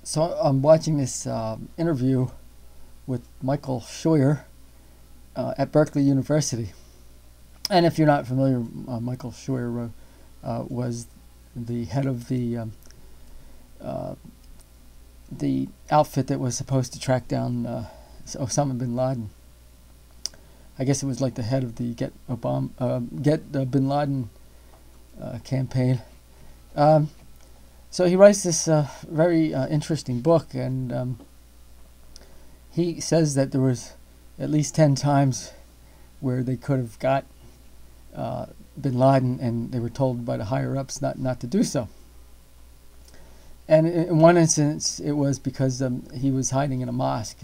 So I'm watching this interview with Michael Scheuer at Berkeley University. And if you're not familiar, Michael Scheuer was the head of the outfit that was supposed to track down Osama bin Laden. I guess it was like the head of the Get Bin Laden campaign. So he writes this very interesting book, and he says that there was at least 10 times where they could have got bin Laden, and they were told by the higher-ups not to do so. And in one instance, it was because he was hiding in a mosque,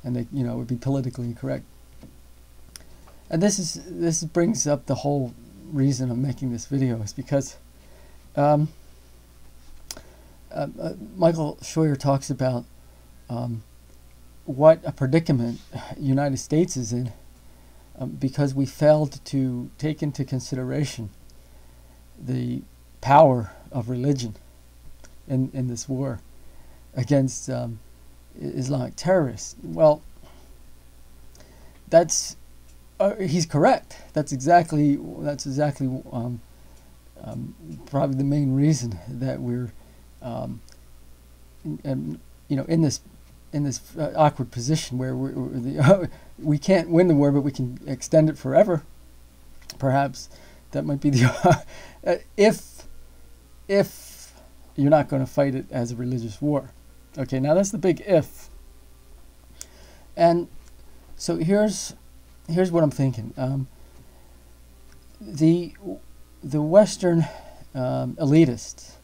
and it would be politically incorrect. And this brings up the whole reason I'm making this video, is because Michael Scheuer talks about what a predicament the United States is in because we failed to take into consideration the power of religion in this war against Islamic terrorists. Well, that's he's correct. That's exactly probably the main reason that we're in this awkward position where we can't win the war, but we can extend it forever. Perhaps that might be the if you're not going to fight it as a religious war. Okay, now that's the big if. And so here's what I'm thinking. The Western elitists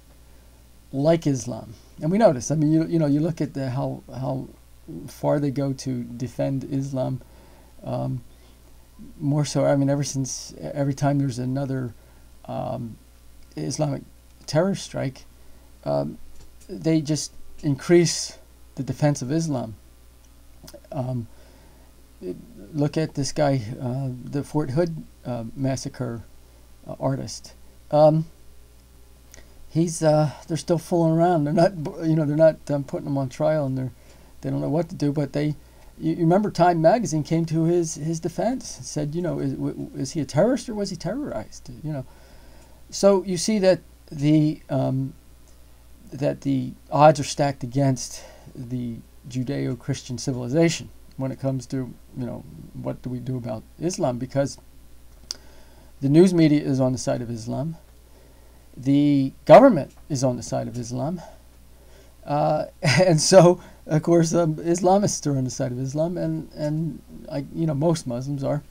like Islam, and we notice. I mean, you look at how far they go to defend Islam. More so, I mean, every time there's another Islamic terror strike, they just increase the defense of Islam. Look at this guy, the Fort Hood massacre artist. They're still fooling around. They're not putting him on trial, and they don't know what to do. But you remember Time magazine came to his defense and said, is he a terrorist or was he terrorized? So you see that the odds are stacked against the Judeo-Christian civilization when it comes to what do we do about Islam, because the news media is on the side of Islam. The government is on the side of Islam. And so, of course, Islamists are on the side of Islam, and most Muslims are.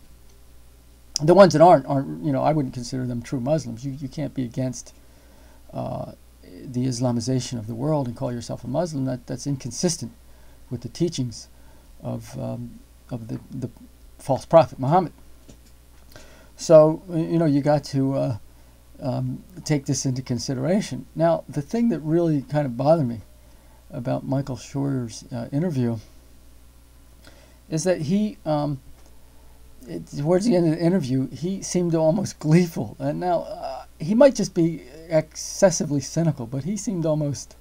The ones that aren't, I wouldn't consider them true Muslims. You can't be against the Islamization of the world and call yourself a Muslim. That's inconsistent with the teachings of the false prophet Muhammad. So you got to take this into consideration. Now, the thing that really kind of bothered me about Michael Scheuer's interview is that he, towards the end of the interview, he seemed almost gleeful. And now, he might just be excessively cynical, but he seemed almost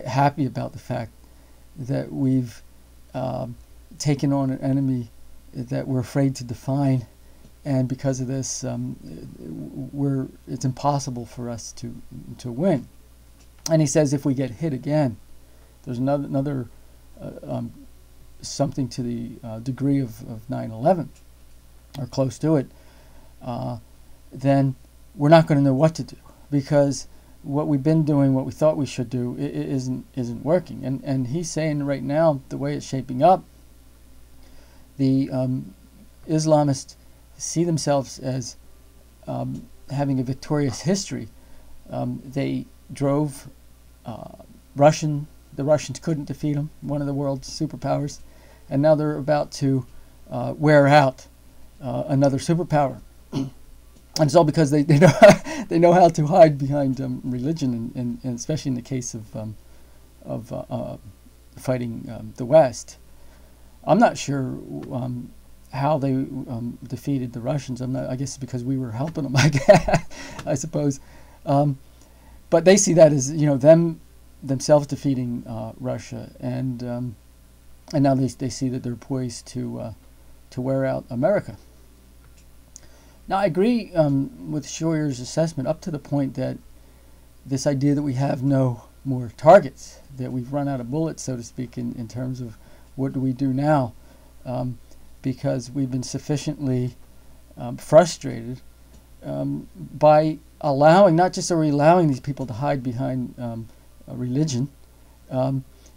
happy about the fact that we've taken on an enemy that we're afraid to define, and because of this, it's impossible for us to win. And he says if we get hit again, there's another something to the degree of 9/11 or close to it, then we're not going to know what to do, because what we've been doing, what we thought we should do, isn't working. And he's saying right now, the way it's shaping up, the Islamists see themselves as having a victorious history. They drove the Russians couldn't defeat them, one of the world's superpowers, and now they're about to wear out another superpower. And it's all because they know how to hide behind religion, and especially in the case of fighting the West. I'm not sure how they defeated the Russians. I guess because we were helping them, I suppose. But they see that as them themselves defeating Russia, and now they see that they're poised to wear out America. Now, I agree with Scheuer's assessment up to the point that this idea that we have no more targets, that we've run out of bullets, so to speak, in terms of what do we do now, because we've been sufficiently frustrated by allowing, not just are we allowing these people to hide behind religion,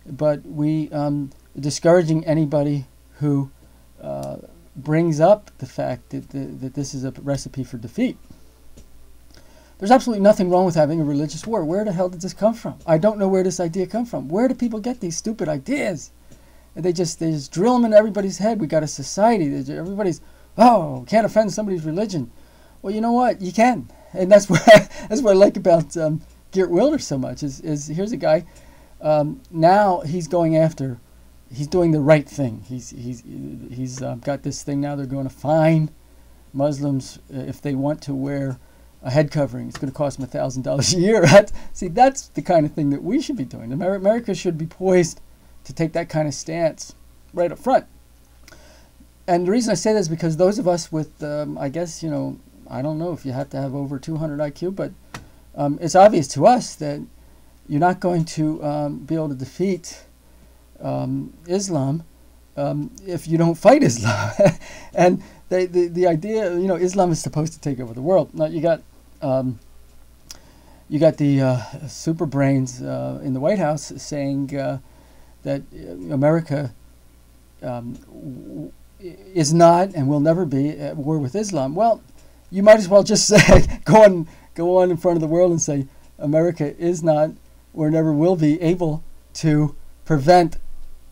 but we discouraging anybody who brings up the fact that this is a recipe for defeat. There's absolutely nothing wrong with having a religious war. Where the hell did this come from? I don't know where this idea comes from. Where do people get these stupid ideas? And they just drill them in everybody's head. We got a society that everybody's, oh, can't offend somebody's religion. Well, you know what? You can, and that's what that's what I like about Geert Wilders so much. Is here's a guy. Now he's going after. He's doing the right thing. He's got this thing now. They're going to fine Muslims if they want to wear a head covering. It's going to cost them $1,000 a year. See, that's the kind of thing that we should be doing. America should be poised to take that kind of stance right up front. And the reason I say that is because those of us with, I guess, you know, I don't know if you have to have over 200 IQ, but it's obvious to us that you're not going to be able to defeat Islam if you don't fight Islam. And the idea, you know, Islam is supposed to take over the world. Now you got the super brains in the White House saying that America is not and will never be at war with Islam. Well, you might as well just say go on in front of the world and say America is not or never will be able to prevent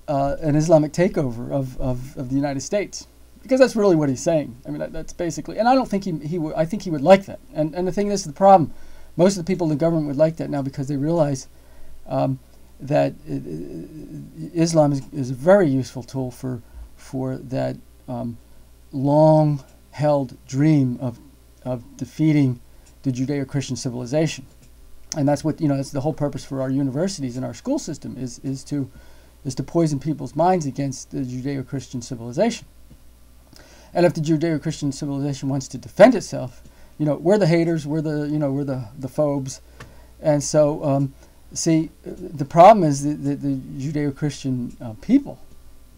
an Islamic takeover of the United States, because that's really what he's saying. I mean, that's basically, and I don't think he would. I think he would like that. And the thing is, the problem, most of the people in the government would like that now because they realize that Islam is a very useful tool for that long-held dream of defeating the Judeo-Christian civilization. And that's what, you know, that's the whole purpose for our universities and our school system is to poison people's minds against the Judeo-Christian civilization. And if the Judeo-Christian civilization wants to defend itself, you know, we're the haters, we're the phobes. And so, see, the problem is that the Judeo-Christian people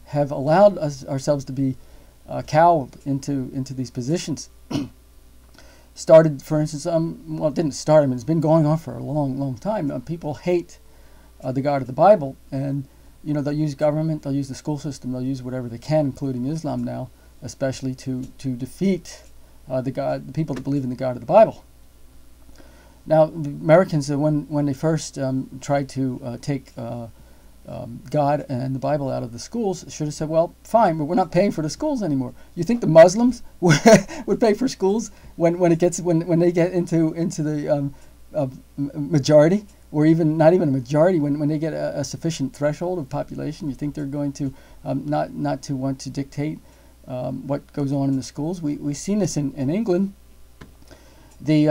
have allowed ourselves to be cowed into these positions. Started, for instance, well, it didn't start. I mean, it's been going on for a long time. People hate the God of the Bible, and you know, they'll use government, they'll use the school system, they'll use whatever they can, including Islam now, especially to defeat the people that believe in the God of the Bible. Now, the Americans, when they first tried to take God and the Bible out of the schools, should have said, well, fine, but we're not paying for the schools anymore. You think the Muslims would pay for schools when they get into the majority, or even not even a majority, when they get a sufficient threshold of population? You think they're going to not to want to dictate what goes on in the schools? We've seen this in England. The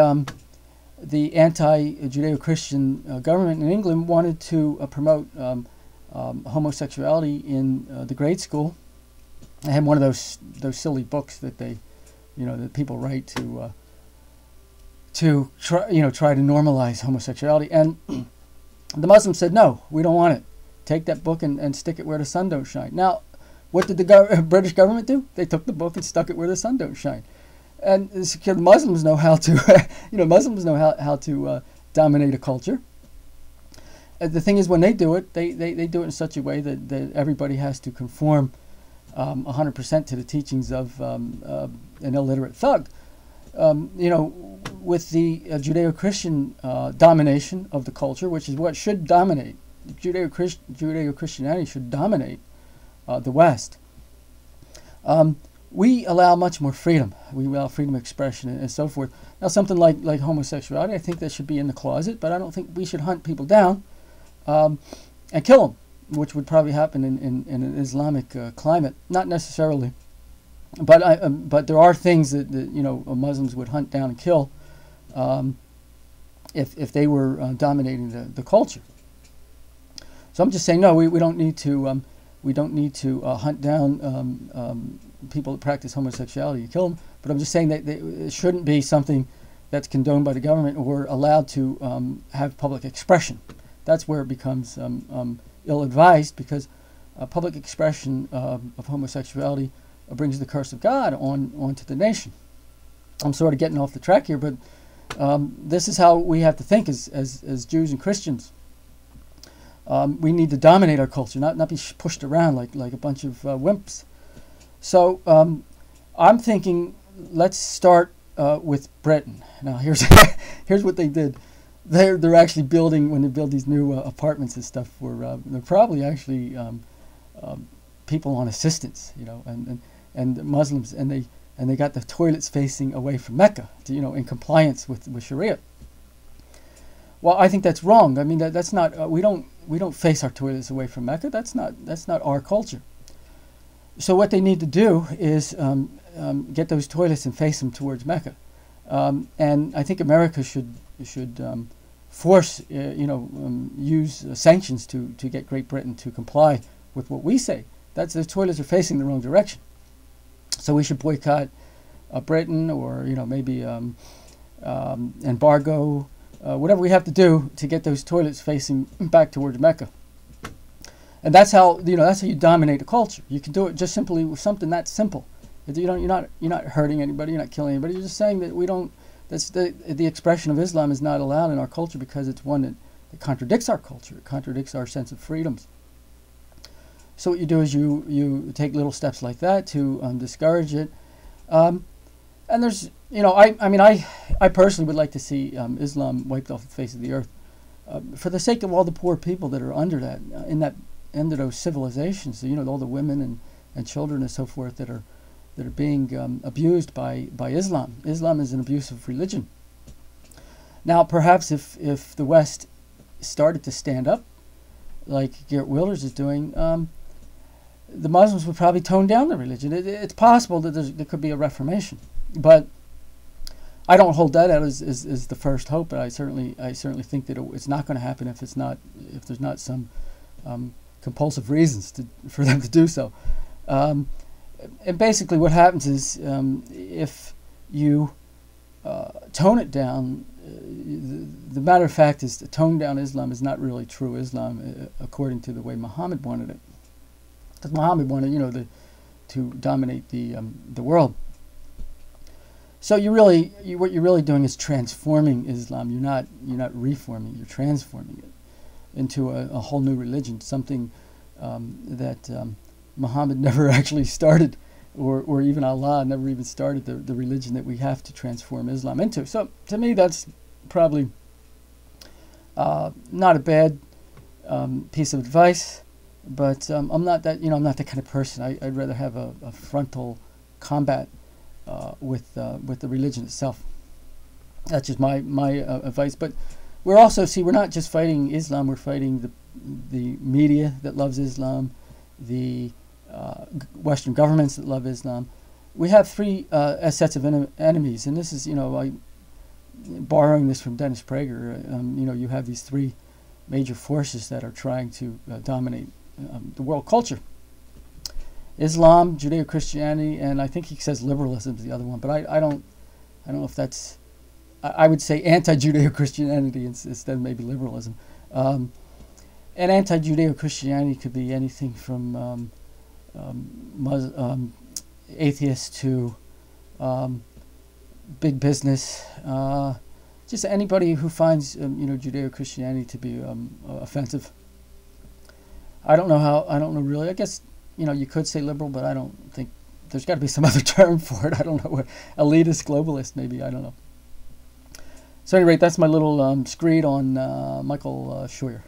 anti-Judeo-Christian government in England wanted to promote homosexuality in the grade school. I had one of those silly books that that people write to try to normalize homosexuality, and the Muslims said, no, we don't want it. Take that book and stick it where the sun don't shine. Now, what did the British government do? They took the book and stuck it where the sun don't shine. And the Muslims know how to, Muslims know how to dominate a culture. The thing is, when they do it, they do it in such a way that everybody has to conform 100% to the teachings of an illiterate thug. With the Judeo-Christian domination of the culture, which is what should dominate, Judeo-Christianity should dominate the West. We allow much more freedom. We allow freedom of expression and so forth. Now, something like homosexuality, I think that should be in the closet, but I don't think we should hunt people down and kill them, which would probably happen in an Islamic climate. Not necessarily, but there are things that Muslims would hunt down and kill if they were dominating the culture. So I'm just saying, no, we don't need to hunt down people that practice homosexuality and kill them. But I'm just saying that it shouldn't be something that's condoned by the government or allowed to have public expression. That's where it becomes ill-advised, because public expression of homosexuality brings the curse of God onto the nation. I'm sort of getting off the track here, but this is how we have to think as Jews and Christians. We need to dominate our culture, not be pushed around like a bunch of wimps. So I'm thinking, let's start with Britain. Now here's here's what they did. They're actually building, when they build these new apartments and stuff, they're probably actually people on assistance, and Muslims, and they got the toilets facing away from Mecca, in compliance with Sharia. Well, I think that's wrong. I mean, that's not. We don't face our toilets away from Mecca. That's not our culture. So what they need to do is get those toilets and face them towards Mecca. And I think America should force, use sanctions to get Great Britain to comply with what we say. That's the toilets are facing the wrong direction. So we should boycott Britain, or maybe embargo, whatever we have to do to get those toilets facing back towards Mecca. And that's how you dominate a culture. You can do it just simply with something that simple. You're not hurting anybody. You're not killing anybody. You're just saying that we don't. That's the expression of Islam is not allowed in our culture because it's one that contradicts our culture. It contradicts our sense of freedoms. So what you do is you take little steps like that to discourage it. And there's I personally would like to see Islam wiped off the face of the earth, for the sake of all the poor people that are under those civilizations. All the women and children and so forth that are being abused by Islam. Islam is an abusive religion. Now, perhaps if the West started to stand up, like Geert Wilders is doing, the Muslims would probably tone down the religion. It's possible that there could be a reformation, but I don't hold that out as the first hope. But I certainly think that it's not going to happen if there's not some compulsive reasons for them to do so. And basically what happens is, if you tone it down, the matter of fact is to tone down Islam is not really true Islam according to the way Muhammad wanted it. Because Muhammad wanted, to dominate the world. So what you're really doing is transforming Islam. You're not reforming. You're transforming it into a whole new religion, something that Muhammad never actually started, or even Allah never even started the religion that we have to transform Islam into. So to me, that's probably not a bad piece of advice, but I'm not that that kind of person. I'd rather have a frontal combat with the religion itself. That's just my advice. But we're not just fighting Islam. We're fighting the media that loves Islam, the Western governments that love Islam. We have three sets of enemies, and this is, borrowing this from Dennis Prager. You have these three major forces that are trying to dominate the world culture: Islam, Judeo-Christianity, and I think he says liberalism is the other one. But I don't know if that's. I would say anti-Judeo-Christianity instead of maybe liberalism. And anti-Judeo-Christianity could be anything from atheists to big business, just anybody who finds Judeo-Christianity to be offensive. I don't know really. I guess you could say liberal, but I don't think there's got to be some other term for it. I don't know what. Elitist, globalist, maybe. I don't know. So at any rate, that's my little screed on Michael Scheuer.